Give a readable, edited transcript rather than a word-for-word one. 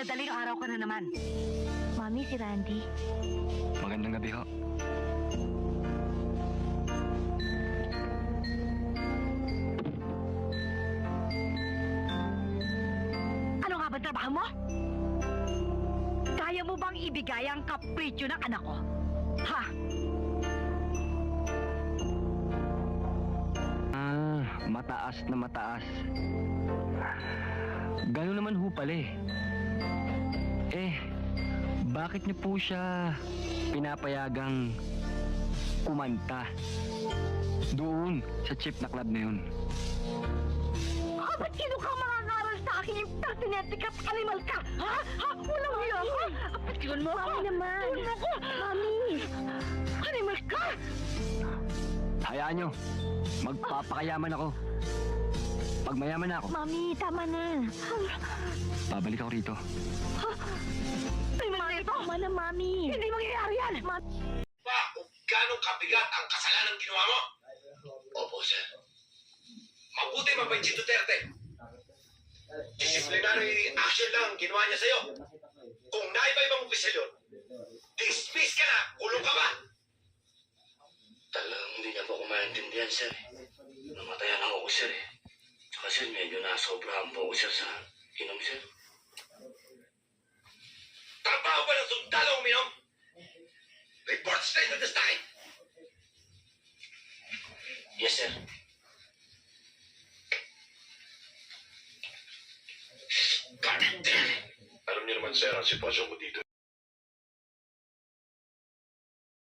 Minadaling araw ka na naman. Mami, si Randy. Magandang gabi ho. Ano nga ba trabaho mo? Kaya mo bang ibigay ang kapritsyo ng anak ko? Ha? Mataas na mataas. Gano'n naman ho pala eh. Bakit niyo po siya pinapayagang kumanta doon sa chip na club na yun? Ba't sino ka makakaral sa akin yung pertinente ka't animal ka? Ha? Walang hiya ka? Apatiwan mo ako? Mami naman. Tuwan mo ako? Mami! Animal ka? Hayaan niyo. Magpapakayaman ako. Pag mayaman na ako, Mami, tama na. babalik ako rito. Animal ito? Tama na, Mami. Hindi mangyayari yan! Pa, kung gano'ng kabigat ang kasalanan ginawa mo? Opo, sir. Mabuti mabait si Duterte. Disciplinary action lang ang ginawa niya sa'yo. Kung naiba-ibang opisyal yun, dismiss ka na, kulong ka ba? Talagang hindi niya po ako maintindihan, sir. Namatayan ako, sir. Tsaka, sir, medyo nasobrahan po ako, sir, sa inom, sir. Trabaho ba ng sundalo uminom? Report straight to the side. Yes, sir. God damn it. Alam niyo naman, sir, ang sitwasyon ko dito.